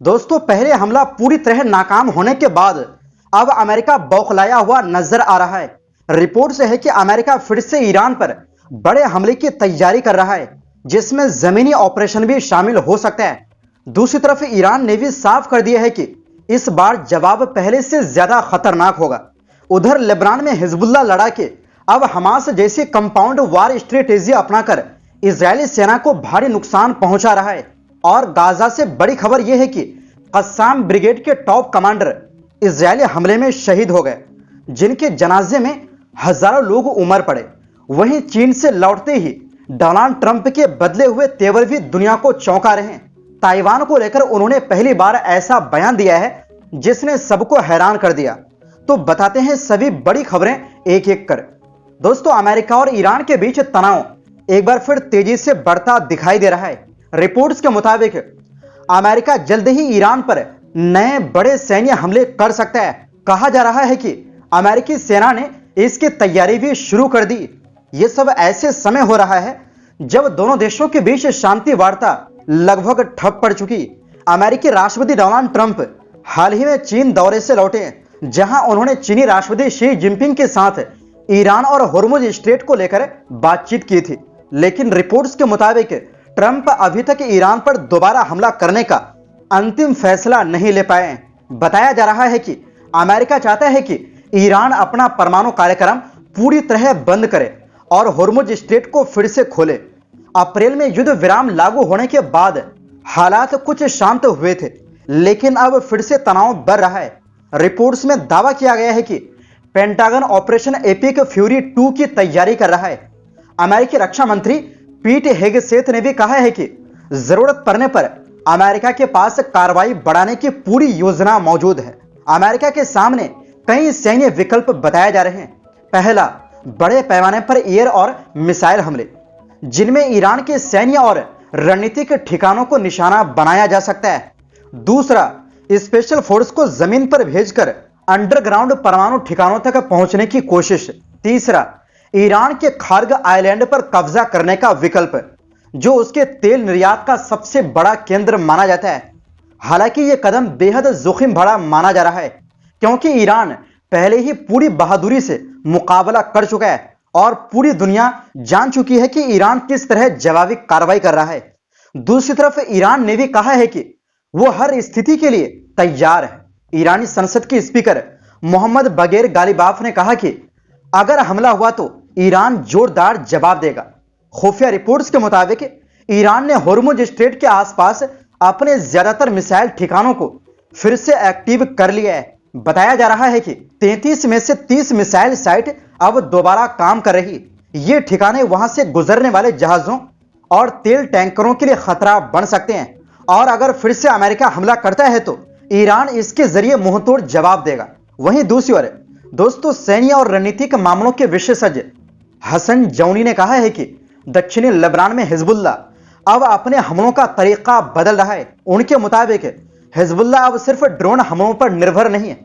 दोस्तों, पहले हमला पूरी तरह नाकाम होने के बाद अब अमेरिका बौखलाया हुआ नजर आ रहा है। रिपोर्ट से है कि अमेरिका फिर से ईरान पर बड़े हमले की तैयारी कर रहा है, जिसमें जमीनी ऑपरेशन भी शामिल हो सकता है। दूसरी तरफ ईरान ने भी साफ कर दिया है कि इस बार जवाब पहले से ज्यादा खतरनाक होगा। उधर लेबनान में हिजबुल्लाह लड़ाके अब हमास जैसी कंपाउंड वार स्ट्रेटेजी अपनाकर इजरायली सेना को भारी नुकसान पहुंचा रहा है। और गाजा से बड़ी खबर यह है कि कस्साम ब्रिगेड के टॉप कमांडर इजरायली हमले में शहीद हो गए, जिनके जनाजे में हजारों लोग उमर पड़े। वहीं चीन से लौटते ही डोनाल्ड ट्रंप के बदले हुए तेवर भी दुनिया को चौंका रहे हैं। ताइवान को लेकर उन्होंने पहली बार ऐसा बयान दिया है जिसने सबको हैरान कर दिया। तो बताते हैं सभी बड़ी खबरें एक एक कर। दोस्तों, अमेरिका और ईरान के बीच तनाव एक बार फिर तेजी से बढ़ता दिखाई दे रहा है। रिपोर्ट्स के मुताबिक अमेरिका जल्द ही ईरान पर नए बड़े सैन्य हमले कर सकता है। कहा जा रहा है कि अमेरिकी सेना ने इसकी तैयारी भी शुरू कर दी। यह सब ऐसे समय हो रहा है जब दोनों देशों के बीच शांति वार्ता लगभग ठप पड़ चुकी। अमेरिकी राष्ट्रपति डोनाल्ड ट्रंप हाल ही में चीन दौरे से लौटे, जहां उन्होंने चीनी राष्ट्रपति शी जिनपिंग के साथ ईरान और होर्मुज स्ट्रेट को लेकर बातचीत की थी। लेकिन रिपोर्ट्स के मुताबिक ट्रंप अभी तक ईरान पर दोबारा हमला करने का अंतिम फैसला नहीं ले पाए। बताया जा रहा है कि अमेरिका चाहता है कि ईरान अपना परमाणु कार्यक्रम पूरी तरह बंद करे और होर्मुज स्ट्रेट को फिर से खोले। अप्रैल में युद्ध विराम लागू होने के बाद हालात कुछ शांत हुए थे, लेकिन अब फिर से तनाव बढ़ रहा है। रिपोर्ट्स में दावा किया गया है कि पेंटागन ऑपरेशन एपिक फ्यूरी 2 की तैयारी कर रहा है। अमेरिकी रक्षा मंत्री पीट हेगसेथ ने भी कहा है कि जरूरत पड़ने पर अमेरिका के पास कार्रवाई बढ़ाने की पूरी योजना मौजूद है। अमेरिका के सामने कई सैन्य विकल्प बताए जा रहे हैं। पहला, बड़े पैमाने पर एयर और मिसाइल हमले, जिनमें ईरान के सैन्य और रणनीतिक ठिकानों को निशाना बनाया जा सकता है। दूसरा, स्पेशल फोर्स को जमीन पर भेजकर अंडरग्राउंड परमाणु ठिकानों तक पहुंचने की कोशिश। तीसरा, ईरान के खार्ग आइलैंड पर कब्जा करने का विकल्प, जो उसके तेल निर्यात का सबसे बड़ा केंद्र माना जाता है। हालांकि यह कदम बेहद जोखिम भरा माना जा रहा है, क्योंकि ईरान पहले ही पूरी बहादुरी से मुकाबला कर चुका है और पूरी दुनिया जान चुकी है कि ईरान किस तरह जवाबी कार्रवाई कर रहा है। दूसरी तरफ ईरान ने भी कहा है कि वो हर स्थिति के लिए तैयार है। ईरानी संसद के स्पीकर मोहम्मद बगैर गालिबाफ ने कहा कि अगर हमला हुआ तो ईरान जोरदार जवाब देगा। खुफिया रिपोर्ट्स के मुताबिक ईरान ने होर्मुज स्ट्रेट के आसपास अपने ज्यादातर मिसाइल ठिकानों को फिर से एक्टिव कर लिया है। बताया जा रहा है कि 33 में से 30 मिसाइल साइट अब दोबारा काम कर रही। ये ठिकाने वहां से गुजरने वाले जहाजों और तेल टैंकरों के लिए खतरा बन सकते हैं, और अगर फिर से अमेरिका हमला करता है तो ईरान इसके जरिए मुंहतोड़ जवाब देगा। वहीं दूसरी ओर दोस्तों, सैन्य और रणनीतिक मामलों के विशेषज्ञ हसन जौनी ने कहा है कि दक्षिणी लेबनान में हिजबुल्लाह अब अपने हमलों का तरीका बदल रहा है। उनके मुताबिक हिजबुल्लाह अब सिर्फ ड्रोन हमलों पर निर्भर नहीं है,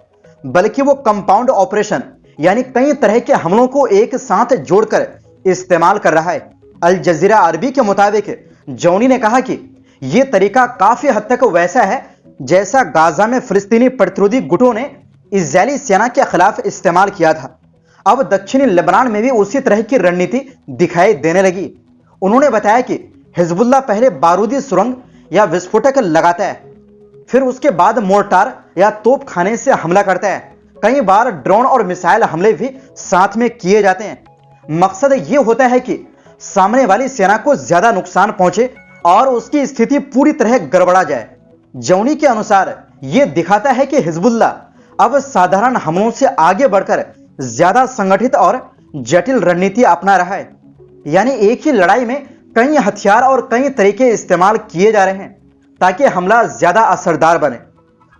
बल्कि वो कंपाउंड ऑपरेशन यानी कई तरह के हमलों को एक साथ जोड़कर इस्तेमाल कर रहा है। अल जजीरा अरबी के मुताबिक जौनी ने कहा कि यह तरीका काफी हद तक वैसा है जैसा गाजा में फिलिस्तीनी प्रतिरोधी गुटों ने इजरायली सेना के खिलाफ इस्तेमाल किया था। अब दक्षिणी लेबनान में भी उसी तरह की रणनीति दिखाई देने लगी। उन्होंने बताया कि हिजबुल्लाह पहले बारूदी सुरंग या विस्फोटक लगाता है, फिर उसके बाद मोर्टार या तोप खाने से हमला करता है। कई बार ड्रोन और मिसाइल हमले भी साथ में किए जाते हैं। मकसद ये होता है कि सामने वाली सेना को ज्यादा नुकसान पहुंचे और उसकी स्थिति पूरी तरह गड़बड़ा जाए। जौनी के अनुसार यह दिखाता है कि हिजबुल्लाह अब साधारण हमलों से आगे बढ़कर ज्यादा संगठित और जटिल रणनीति अपना रहा है। यानी एक ही लड़ाई में कई हथियार और कई तरीके इस्तेमाल किए जा रहे हैं ताकि हमला ज्यादा असरदार बने।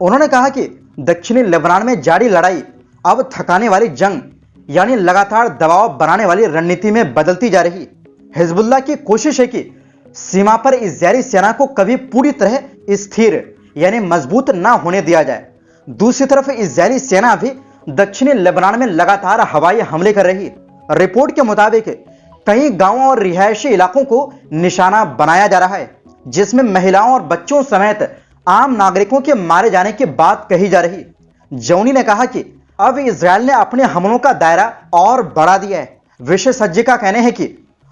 उन्होंने कहा कि दक्षिणी लेबनान में जारी लड़ाई अब थकाने वाली जंग यानी लगातार दबाव बनाने वाली रणनीति में बदलती जा रही। हिजबुल्लाह की कोशिश है कि सीमा पर इजरायली सेना को कभी पूरी तरह स्थिर यानी मजबूत ना होने दिया जाए। दूसरी तरफ इजरायली सेना भी दक्षिणी लेबनान में लगातार हवाई हमले कर रही। रिपोर्ट के मुताबिक कई गांवों और रिहायशी इलाकों को निशाना बनाया जा रहा है, जिसमें महिलाओं और बच्चों समेत आम नागरिकों के मारे जाने की बात कही जा रही। जौनी ने कहा कि अब इजराइल ने अपने हमलों का दायरा और बढ़ा दिया है। विशेषज्ञ का कहना है कि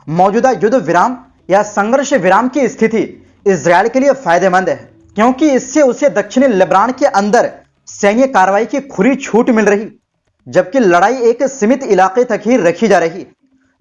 मौजूदा युद्ध विराम या संघर्ष विराम की स्थिति इजराइल के लिए फायदेमंद है, क्योंकि इससे उसे दक्षिणी लेबनान के अंदर सैन्य कार्रवाई की खुली छूट मिल रही, जबकि लड़ाई एक सीमित इलाके तक ही रखी जा रही।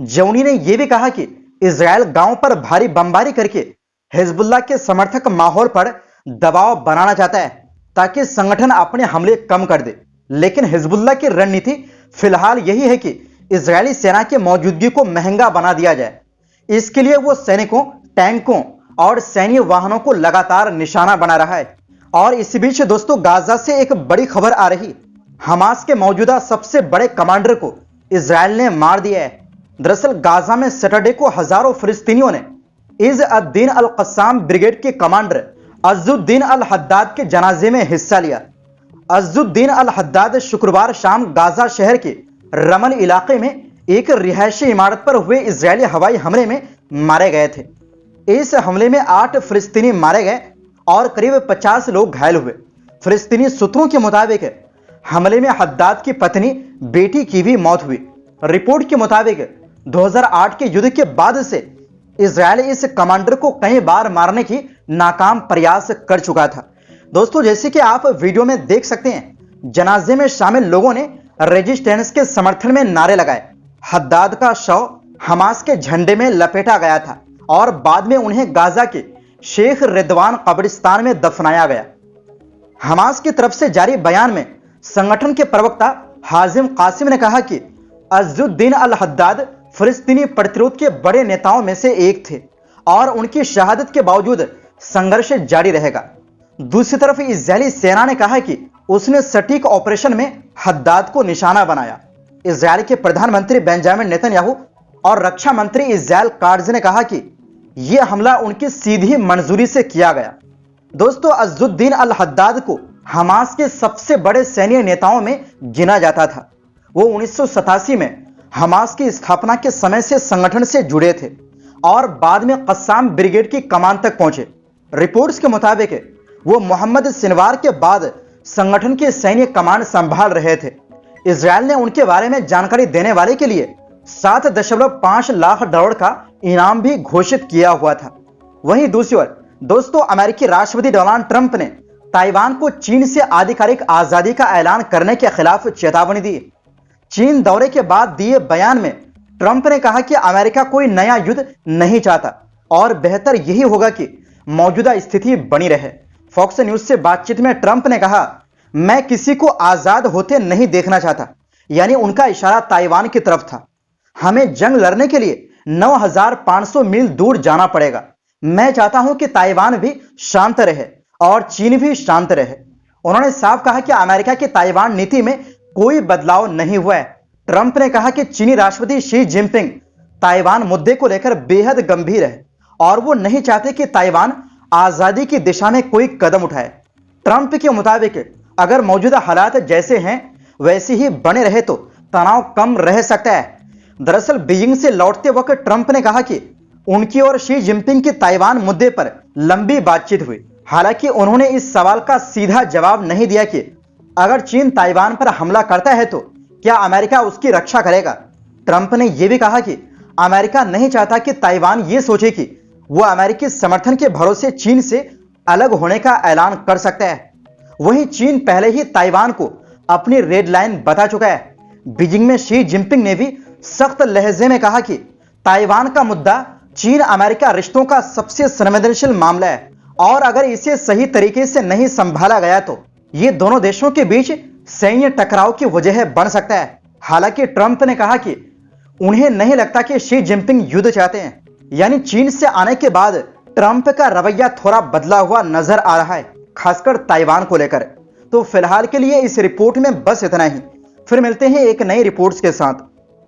जौनी ने यह भी कहा कि इजराइल गांव पर भारी बमबारी करके हिजबुल्लाह के समर्थक माहौल पर दबाव बनाना चाहता है ताकि संगठन अपने हमले कम कर दे। लेकिन हिजबुल्लाह की रणनीति फिलहाल यही है कि इजरायली सेना की मौजूदगी को महंगा बना दिया जाए। इसके लिए वो सैनिकों, टैंकों और सैन्य वाहनों को लगातार निशाना बना रहा है। और इस बीच दोस्तों, गाजा से एक बड़ी खबर आ रही। हमास के मौजूदा सबसे बड़े कमांडर को इजराइल ने मार दिया है। दरअसल गाजा में सैटरडे को हजारों फिलिस्तीनियों ने इज़ अद-दीन अल-कस्साम ब्रिगेड के कमांडर अज़्ज़ुद्दीन अल-हद्दाद के जनाजे में हिस्सा लिया। अज़्ज़ुद्दीन अल-हद्दाद शुक्रवार शाम गाजा शहर के रमल इलाके में एक रिहायशी इमारत पर हुए इजरायली हवाई हमले में मारे गए थे। इस हमले में 8 फिलिस्तीनी मारे गए और करीब 50 लोग घायल हुए। फिलिस्तीनी सूत्रों के मुताबिक हमले में हद्दाद की पत्नी, बेटी की भी मौत हुई। रिपोर्ट के मुताबिक 2008 के युद्ध के बाद से इजराइल इस कमांडर को कई बार मारने की नाकाम प्रयास कर चुका था। दोस्तों, जैसे कि आप वीडियो में देख सकते हैं, जनाजे में शामिल लोगों ने रेजिस्टेंस के समर्थन में नारे लगाए। हद्दाद का शव हमास के झंडे में लपेटा गया था और बाद में उन्हें गाजा के शेख रिदवान कब्रिस्तान में दफनाया गया। हमास की तरफ से जारी बयान में संगठन के प्रवक्ता हाजिम कासिम ने कहा कि अज़्ज़ुद्दीन अल-हद्दाद फिलिस्तीनी प्रतिरोध के बड़े नेताओं में से एक थे और उनकी शहादत के बावजूद संघर्ष जारी रहेगा। दूसरी तरफ इजरायली सेना ने कहा कि उसने सटीक ऑपरेशन में हद्दाद को निशाना बनाया। इजरायल के प्रधानमंत्री बेंजामिन नेतन्याहू और रक्षा मंत्री इज़राइल काट्ज़ ने कहा कि यह हमला उनकी सीधी मंजूरी से किया गया। दोस्तों, अज़्ज़ुद्दीन अल-हद्दाद को हमास के सबसे बड़े सैन्य नेताओं में गिना जाता था। वो 1987 में हमास की स्थापना के समय से संगठन से जुड़े थे और बाद में कस्साम ब्रिगेड की कमान तक पहुंचे। रिपोर्ट्स के मुताबिक वो मोहम्मद सिनवार के बाद संगठन की सैन्य कमान संभाल रहे थे। इजराइल ने उनके बारे में जानकारी देने वाले के लिए $7.5 लाख का इनाम भी घोषित किया हुआ था। वहीं दूसरी ओर दोस्तों, अमेरिकी राष्ट्रपति डोनाल्ड ट्रंप ने ताइवान को चीन से आधिकारिक आजादी का ऐलान करने के खिलाफ चेतावनी दी। चीन दौरे के बाद दिए बयान में ट्रंप ने कहा कि अमेरिका कोई नया युद्ध नहीं चाहता और बेहतर यही होगा कि मौजूदा स्थिति बनी रहे। फॉक्स न्यूज से बातचीत में ट्रंप ने कहा, मैं किसी को आजाद होते नहीं देखना चाहता, यानी उनका इशारा ताइवान की तरफ था। हमें जंग लड़ने के लिए 9,500 मील दूर जाना पड़ेगा। मैं चाहता हूं कि ताइवान भी शांत रहे और चीन भी शांत रहे। उन्होंने साफ कहा कि अमेरिका की ताइवान नीति में कोई बदलाव नहीं हुआ है। ट्रंप ने कहा कि चीनी राष्ट्रपति शी जिनपिंग ताइवान मुद्दे को लेकर बेहद गंभीर है और वो नहीं चाहते कि ताइवान आजादी की दिशा में कोई कदम उठाए। ट्रंप के मुताबिक अगर मौजूदा हालात जैसे हैं वैसे ही बने रहे तो तनाव कम रह सकता है। दरअसल बीजिंग से लौटते वक्त ट्रंप ने कहा कि उनकी और शी जिनपिंग की ताइवान मुद्दे पर लंबी बातचीत हुई। हालांकि उन्होंने इस सवाल का सीधा जवाब नहीं दिया कि अगर चीन ताइवान पर हमला करता है तो क्या अमेरिका उसकी रक्षा करेगा। ट्रंप ने यह भी कहा कि अमेरिका नहीं चाहता कि ताइवान यह सोचे कि वो अमेरिकी समर्थन के भरोसे चीन से अलग होने का ऐलान कर सकता है। वहीं चीन पहले ही ताइवान को अपनी रेड लाइन बता चुका है। बीजिंग में शी जिनपिंग ने भी सख्त लहजे में कहा कि ताइवान का मुद्दा चीन अमेरिका रिश्तों का सबसे संवेदनशील मामला है और अगर इसे सही तरीके से नहीं संभाला गया तो ये दोनों देशों के बीच सैन्य टकराव की वजह बन सकता है। हालांकि ट्रंप ने कहा कि उन्हें नहीं लगता कि शी जिनपिंग युद्ध चाहते हैं, यानी चीन से आने के बाद ट्रंप का रवैया थोड़ा बदला हुआ नजर आ रहा है, खासकर ताइवान को लेकर। तो फिलहाल के लिए इस रिपोर्ट में बस इतना ही। फिर मिलते हैं एक नई रिपोर्ट्स के साथ।